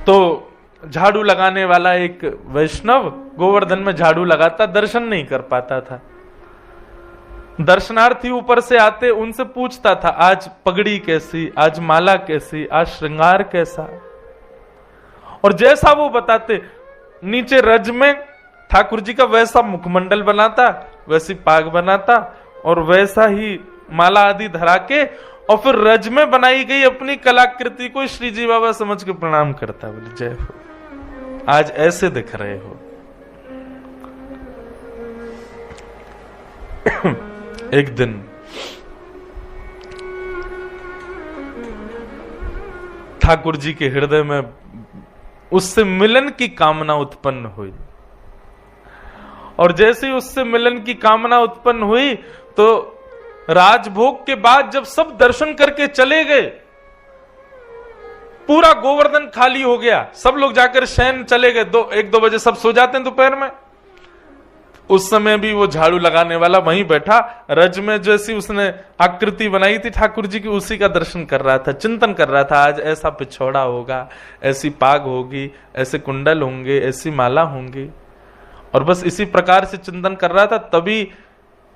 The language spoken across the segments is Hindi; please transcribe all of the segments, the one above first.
तो झाड़ू लगाने वाला एक वैष्णव गोवर्धन में झाड़ू लगाता, दर्शन नहीं कर पाता था। दर्शनार्थी ऊपर से आते, उनसे पूछता था आज पगड़ी कैसी, आज माला कैसी, आज श्रृंगार कैसा। और जैसा वो बताते, नीचे रज में ठाकुर जी का वैसा मुखमंडल बनाता, वैसी पाग बनाता और वैसा ही माला आदि धरा के, और फिर रज में बनाई गई अपनी कलाकृति को श्री जी बाबा समझ के प्रणाम करता। बोले जय हो, आज ऐसे दिख रहे हो। एक दिन ठाकुर जी के हृदय में उससे मिलन की कामना उत्पन्न हुई, और जैसे ही उससे मिलन की कामना उत्पन्न हुई तो राजभोग के बाद जब सब दर्शन करके चले गए, पूरा गोवर्धन खाली हो गया, सब लोग जाकर शयन चले गए, 1-2 बजे सब सो जाते हैं दोपहर में। उस समय भी वो झाड़ू लगाने वाला वहीं बैठा, रज में जैसी उसने आकृति बनाई थी ठाकुर जी की, उसी का दर्शन कर रहा था, चिंतन कर रहा था। आज ऐसा पिछौड़ा होगा, ऐसी पाग होगी, ऐसे कुंडल होंगे, ऐसी माला होंगी, और बस इसी प्रकार से चिंतन कर रहा था। तभी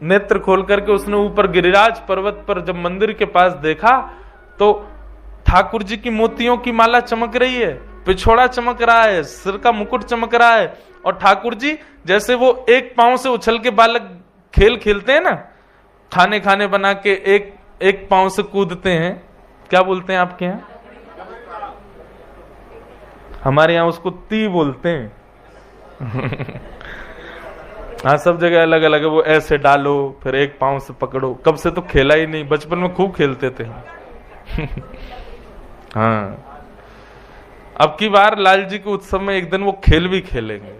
नेत्र खोल करके उसने ऊपर गिरिराज पर्वत पर जब मंदिर के पास देखा तो ठाकुर जी की मोतियों की माला चमक रही है, पिछोड़ा चमक रहा है, सिर का मुकुट चमक रहा है, और ठाकुर जी जैसे वो एक पांव से उछल के बालक खेल खेलते हैं ना, खाने बना के एक पांव से कूदते हैं, क्या बोलते हैं आपके यहाँ? हमारे यहाँ उसको ती बोलते हैं। हाँ, सब जगह अलग अलग है। वो ऐसे डालो, फिर एक पांव से पकड़ो। कब से तो खेला ही नहीं, बचपन में खूब खेलते थे। हाँ, अब की बार लाल जी के उत्सव में एक दिन वो खेल भी खेलेंगे।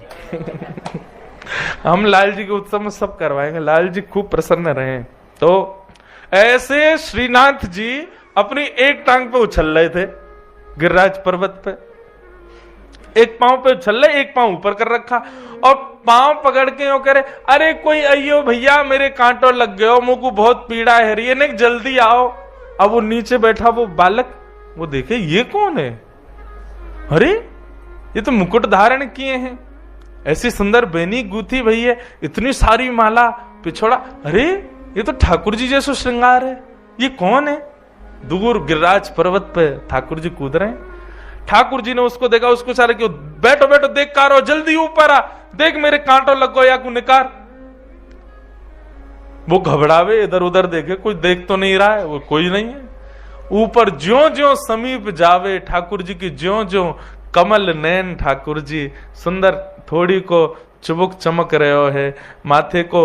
हम लाल जी के उत्सव में सब करवाएंगे, लाल जी खूब प्रसन्न रहे। तो ऐसे श्रीनाथ जी अपनी एक टांग पे उछल रहे थे गिरिराज पर्वत पे, एक पांव पे उछल रहे, एक पांव ऊपर कर रखा, और पांव पकड़ के कह रहे अरे कोई अयो भैया मेरे कांटों लग गए, मुझ को बहुत पीड़ा है रही है, नहीं जल्दी आओ। अब वो नीचे बैठा वो बालक, वो देखे ये कौन है, अरे ये तो मुकुट धारण किए हैं, ऐसी सुंदर बेनी गूथी भई है, इतनी सारी माला, पिछोड़ा, अरे ये तो ठाकुर जी जैसा श्रृंगार है, ये कौन है। दूर गिरिराज पर्वत पे ठाकुर जी कूद रहे हैं। ठाकुर जी ने उसको देखा, उसको सारे क्यों, बैठो बैठो, देख कारो, जल्दी ऊपर आ, देख मेरे कांटों लग गो या को निकार। वो घबरावे, इधर उधर देखे, कोई देख तो नहीं रहा है, वो कोई नहीं है। ऊपर ज्यों ज्यों समीप जावे ठाकुर जी की, ज्यों ज्यों कमल नैन ठाकुर जी, सुंदर थोड़ी को चुबुक चमक रहे हो है, माथे को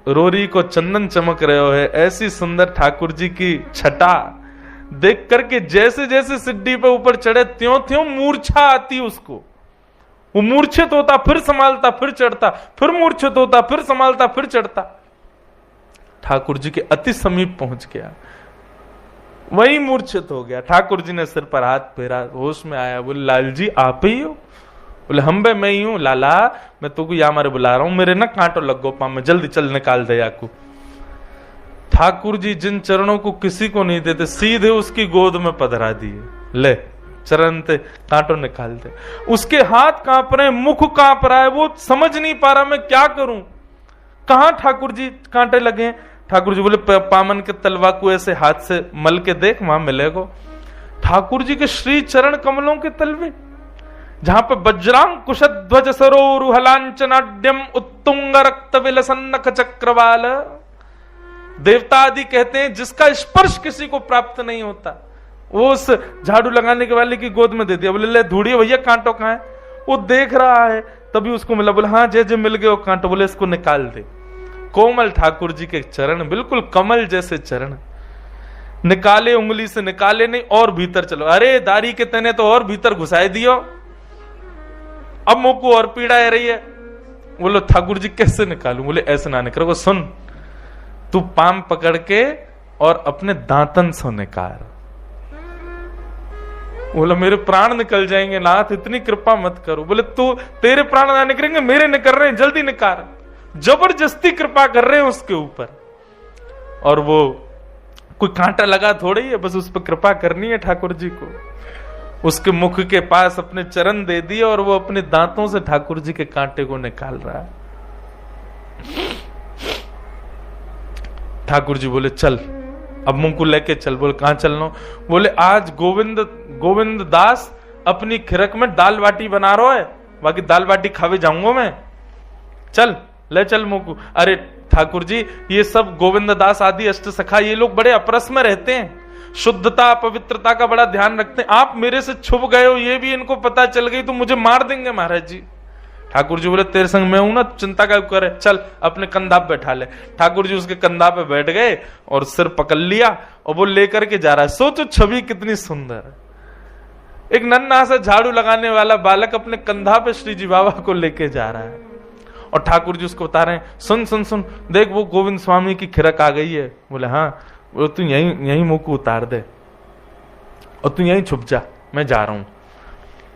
रोरी को चंदन चमक रहे हो है, ऐसी सुंदर ठाकुर जी की छटा देख करके जैसे जैसे सिड्डी पे ऊपर चढ़े त्यों त्यों मूर्छा आती उसको। वो मूर्छित होता, फिर संभालता, फिर चढ़ता, फिर मूर्छित होता, फिर संभालता, फिर चढ़ता। ठाकुर जी के अति समीप पहुंच गया, वही मूर्छित हो गया। ठाकुर जी ने सिर पर हाथ फेरा, होश में आया, बोले लाल जी आप ही हो? बोले हम बे मैं ही हूं लाला, मैं तुमको यहाँ मारे बुला रहा हूं, मेरे ना कांटों लग गो पाँव में, जल्दी चल निकाल दे याकू। ठाकुर जी जिन चरणों को किसी को नहीं देते, सीधे उसकी गोद में पधरा दिए, ले चरण ते कांटों निकाल दे। उसके हाथ कांप रहे, मुख कांप रहा है, वो समझ नहीं पा रहा मैं क्या करूं, कहां ठाकुर जी कांटे लगे। ठाकुर जी बोले पामन के तलवा को ऐसे हाथ से मल के देख, वहां मिलेगा। ठाकुर जी के श्री चरण कमलों के तलवे, जहां पर वज्रांग कुशध्वज सरोरुहलांचनाड्यम उत्तुंग रक्त विलसन नख चक्रवाल, देवता आदि कहते हैं जिसका स्पर्श किसी को प्राप्त नहीं होता, वो उस झाड़ू लगाने के वाले की गोद में दे दिया। बोले ले धूड़िए भैया कांटो कहां है। वो देख रहा है, तभी उसको मिला। बोले हाँ जय जय मिल गए वो कांटो। बोले इसको निकाल दे। कोमल ठाकुर जी के चरण, बिल्कुल कमल जैसे चरण, निकाले, उंगली से निकाले नहीं, और भीतर चलो। अरे दाढ़ी के तने तो और भीतर घुसाए दियो, अब मुंह को और पीड़ा है रही है। बोलो ठाकुर जी कैसे निकालूं। बोले ऐसे ना निकलो, सुन तू पाम पकड़ के और अपने दांतन से निकाल। बोला मेरे प्राण निकल जाएंगे नाथ, इतनी कृपा मत करो। बोले तू तेरे प्राण ना निकलेंगे, मेरे निकल रहे हैं, जल्दी निकाल। जबरदस्ती कृपा कर रहे हैं उसके ऊपर, और वो कोई कांटा लगा थोड़ी है, बस उस पर कृपा करनी है ठाकुर जी को। उसके मुख के पास अपने चरण दे दिए और वो अपने दांतों से ठाकुर जी के कांटे को निकाल रहा है। ठाकुर जी बोले चल अब मुंह को लेके चल। बोले कहां चलना? बोले आज गोविंद दास अपनी खिरक में दाल बाटी बना रहा है, बाकी दाल बाटी खावे जाऊंगा मैं, चल ले चल मुंह को। अरे ठाकुर जी ये सब गोविंद दास आदि अष्ट सखा ये लोग बड़े अपरस में रहते हैं, शुद्धता पवित्रता का बड़ा ध्यान रखते हैं, आप मेरे से छुप गए हो ये भी इनको पता चल गई तो मुझे मार देंगे महाराज जी। ठाकुर जी बोले तेरे संग मैं हूं ना, चिंता क्या करे, चल अपने कंधा पे बैठा ले। ठाकुर जी उसके कंधा पे बैठ गए और सिर पकड़ लिया और वो लेकर के जा रहा है। सोचो छवि कितनी सुंदर, एक नन्हा सा झाड़ू लगाने वाला बालक अपने कंधा पे श्री जी बाबा को लेके जा रहा है और ठाकुर जी उसको बता रहे हैं सुन सुन सुन देख वो गोविंद स्वामी की खिरक आ गई है। बोले हाँ। वो तू यहीं मुंह को उतार दे और तू यहीं छुप जा, मैं जा रहा हूं,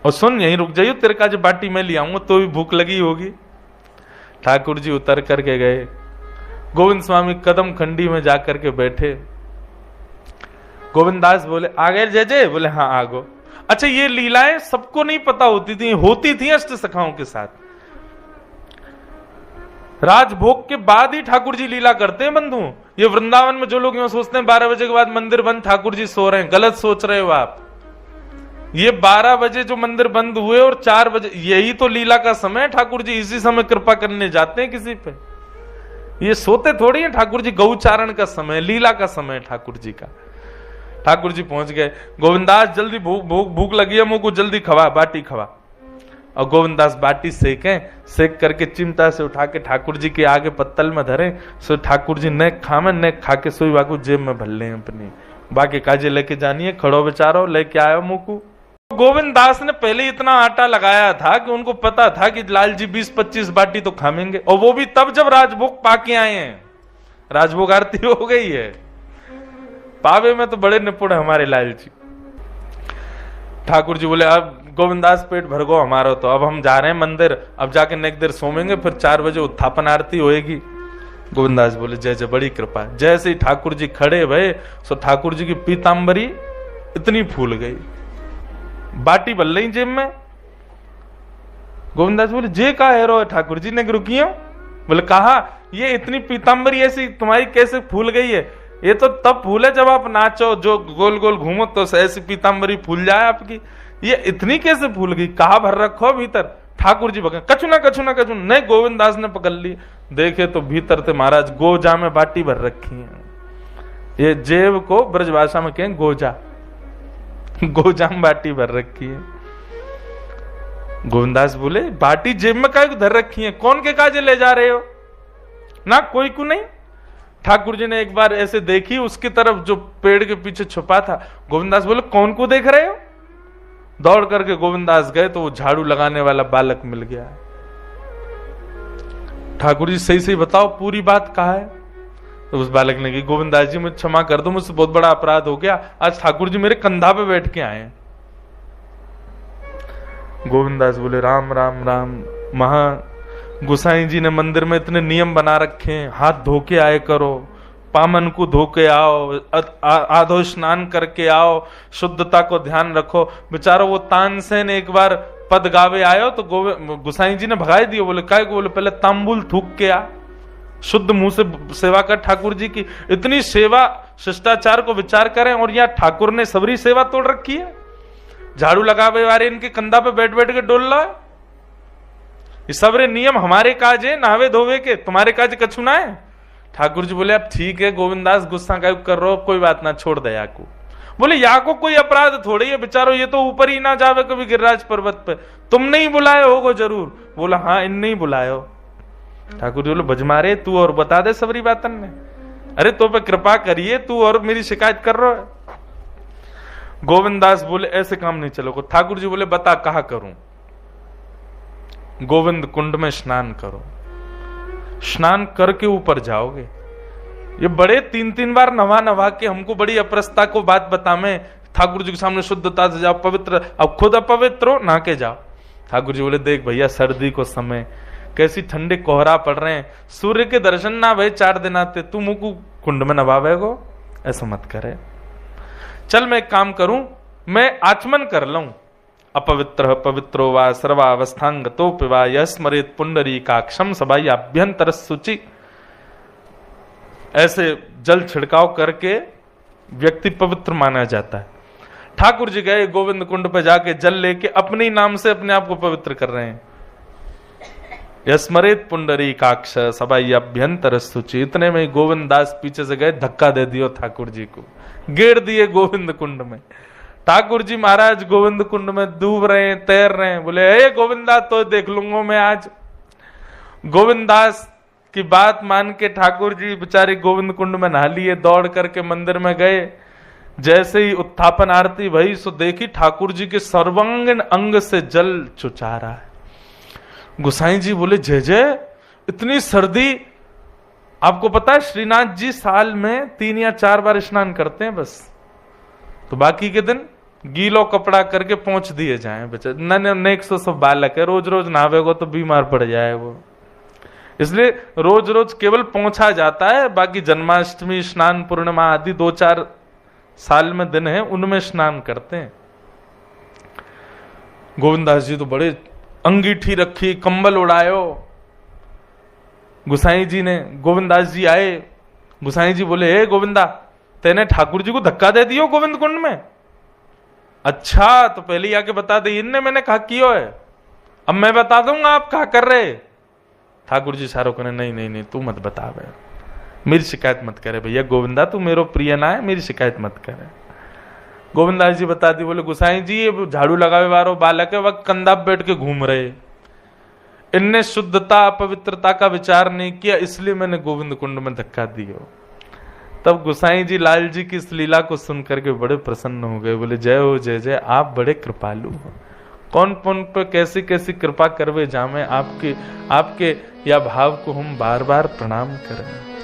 और सुन यहीं रुक जाइयो, तेरे का जो बाटी मैं ले आऊंगा, तो भी भूख लगी होगी। ठाकुर जी उतर करके गए, गोविंद स्वामी कदम खंडी में जाकर के बैठे। गोविंद दास बोले आ गए जय जय? बोले हाँ आ गो। अच्छा ये लीलाएं सबको नहीं पता होती थी अष्ट सखाओं के साथ। राजभोग के बाद ही ठाकुर जी लीला करते हैं बंधु। ये वृंदावन में जो लोग यूं सोचते हैं 12 बजे के बाद मंदिर बंद ठाकुर जी सो रहे हैं, गलत सोच रहे हो आप। ये 12 बजे जो मंदिर बंद हुए और 4 बजे यही तो लीला का समय है। ठाकुर जी इसी समय कृपा करने जाते हैं किसी पे, ये सोते थोड़ी है। ठाकुर जी गौचारण का समय, लीला का समय ठाकुर जी का। ठाकुर जी पहुंच गए। गोविंदास जल्दी भूख लगी है, मुंह को जल्दी खवा, बाटी खवा। और गोविंदास बाटी सेक करके चिमटा से उठा के ठाकुर जी के आगे पत्तल में धरे। सो ठाकुर जी ने खामे ने खा के सोई बाकू जेब में भर ले अपनी, बाकी काजे लेके जानिए, खड़ो बेचारो लेके आयो मुंह को। गोविंदास ने पहले इतना आटा लगाया था कि उनको पता था कि लाल जी 20-25 बाटी तो खामेंगे, और वो भी तब जब राजभोग पाके आए हैं, राजभोग आरती हो गई है। पावे में तो बड़े निपुण है हमारे लाल जी। ठाकुर जी बोले अब गोविंदास पेट भर गो हमारा, तो अब हम जा रहे हैं मंदिर, अब जाके नेक देर सोमेंगे, फिर 4 बजे उत्थापन आरती होएगी। गोविंदास बोले जय जय बड़ी कृपा। जैसे ही ठाकुर जी खड़े भये सो ठाकुर जी की पीतांबरी इतनी फूल गई, बाटी बल रही जेब में। गोविंदास बोले जे का है ठाकुर जी ने रुकी हो? बोले कहा ये इतनी पीतांबरी ऐसी तुम्हारी कैसे फूल गई है? ये तो तब फूल है जब आप नाचो, जो गोल गोल घूमो तो ऐसी पीतांबरी फूल जाए आपकी, ये इतनी कैसे फूल गई? कहा भर रखो भीतर? ठाकुर जी बगे कछु ना नहीं। गोविंदास ने पकड़ ली, देखे तो भीतर थे महाराज गोजा में बाटी भर रखी है। ये जेब को ब्रज भाषा में कहें गोजा, गोजा में बाटी भर रखी है। गोविंदास बोले बाटी जेब में काहे धर रखी है, कौन के काजे ले जा रहे हो? ना कोई को नहीं। ठाकुर जी ने एक बार ऐसे देखी उसकी तरफ जो पेड़ के पीछे छुपा था। गोविंदास बोले कौन को देख रहे हो? दौड़ करके गोविंदास गए तो वो झाड़ू लगाने वाला बालक मिल गया। ठाकुर जी सही बताओ पूरी बात कहा है? तो उस बालक ने कहा गोविंदास जी मुझे क्षमा कर दो, मुझसे बहुत बड़ा अपराध हो गया, आज ठाकुर जी मेरे कंधा पे बैठ के आए। गोविंदास बोले राम राम राम, महा गोसाई जी ने मंदिर में इतने नियम बना रखे हैं, हाथ धो के आए करो, पामन को धो के आओ, आधो स्नान करके आओ, शुद्धता को ध्यान रखो। बेचारो वो तानसेन एक बार पद गावे आयो तो गोसाई जी ने भगाई दियो। बोले काय को? बोले पहले तांबुल थूक के आ, शुद्ध मुंह से सेवा कर ठाकुर जी की। इतनी सेवा शिष्टाचार को विचार करें और यहाँ ठाकुर ने सबरी सेवा तोड़ रखी है। झाड़ू लगावे वाले इनके कंधा पे बैठ बैठ के डोल रहा है। ये सबरे नियम हमारे काज है नहावे धोवे के, तुम्हारे काज कछु ना है। ठाकुर जी बोले अब ठीक है गोविंदास गुस्सा का कर रहे हो, कोई बात ना, छोड़ दे याको। बोले याको कोई अपराध थोड़ी है, बेचारो ये तो ऊपर ही ना जावे कभी गिरिराज पर्वत पे, तुमने ही बुलाए होगो जरूर। बोला हाँ इनने ही बुलाए हो। ठाकुर जी बोले बजमारे तू और बता दे सबरी बातन ने, अरे तो पे कृपा करिए, तू और मेरी शिकायत कर रहा है। गोविंदास बोले ऐसे काम नहीं चलोगे। ठाकुर जी बोले बता कहा करूं? गोविंद कुंड में स्नान करो, स्नान करके ऊपर जाओगे। ये बड़े 3-3 बार नवा के हमको बड़ी अपरसता को बात बता में ठाकुर जी के सामने शुद्धता से जाओ, पवित्र, अब खुद अपवित्र हो ना के जाओ। ठाकुर जी बोले देख भैया सर्दी को समय, कैसी ठंडे कोहरा पड़ रहे हैं, सूर्य के दर्शन ना भाई 4 दिन आते, तू मुंह को कुंड में नवावेगो, ऐसा मत करे। चल मैं एक काम करूं, मैं आचमन कर लूं। अपवित्र पवित्रो वा सर्वावस्थांगतो पिवा यस्मरेत पुंडरीकाक्षम सबाई अभ्यंतर शुचि। ऐसे जल छिड़काव करके व्यक्ति पवित्र माना जाता है। ठाकुर जी गए गोविंद कुंड पे जाके जल लेके अपने नाम से अपने आप को पवित्र कर रहे हैं। यस्मरेत पुंडरीकाक्ष सबाई अभ्यंतर शुचि। इतने में गोविंद दास पीछे से गए, धक्का दे दियो ठाकुर जी को, गेड़ दिए गोविंद कुंड में। ठाकुर जी महाराज गोविंद कुंड में डूब रहे हैं, तैर रहे हैं। बोले हे गोविंदा, तो देख लूंगा मैं आज। गोविंद दास की बात मान के ठाकुर जी बेचारे गोविंद कुंड में नहा लिए, दौड़ करके मंदिर में गए। जैसे ही उत्थापन आरती भई सो देखी ठाकुर जी के सर्वांगीण अंग से जल चुचा रहा है। गोसाई जी बोले जय जय, इतनी सर्दी। आपको पता है श्रीनाथ जी साल में 3 या 4 बार स्नान करते हैं बस, तो बाकी के दिन गीलो कपड़ा करके पहुंच दिए जाए। बेचारे नेक सो सब बालक है, रोज रोज नहावेगो तो बीमार पड़ जाए वो, इसलिए रोज रोज केवल पहुंचा जाता है। बाकी जन्माष्टमी, स्नान पूर्णिमा आदि 2-4 साल में दिन है, उनमें स्नान करते हैं। गोविंदास जी तो बड़े अंगीठी रखी, कंबल उड़ायो। गुसाई जी ने, गोविंदास जी आए, गुसाई जी बोले हे गोविंदा, तेने ठाकुर जी को धक्का दे दियो गोविंद कुंड में? अच्छा, तो पहले आके बता दे। इनने मैंने कहा कियो है, अब मैं बता दूंगा आप क्या कर रहे। ठाकुर जी सारो कहने नहीं नहीं नहीं, तू मत बता भाई, मेरी शिकायत मत करे भैया गोविंदा, तू मेरो प्रिय ना है, मेरी शिकायत मत करे। गोविंदास जी बता दी। बोले गुसाई जी ये झाड़ू लगावे वालो बालक है, वह कंधा पे बैठ के घूम रहे, इनने शुद्धता पवित्रता का विचार नहीं किया, इसलिए मैंने गोविंद कुंड में धक्का दिया। तब गुसाई जी लाल जी की इस लीला को सुनकर के बड़े प्रसन्न हो गए। बोले जय हो जय जय, आप बड़े कृपालु हो। कौन कौन पे कैसी कैसी कृपा करवे जामे, आपके या भाव को हम बार बार प्रणाम करें।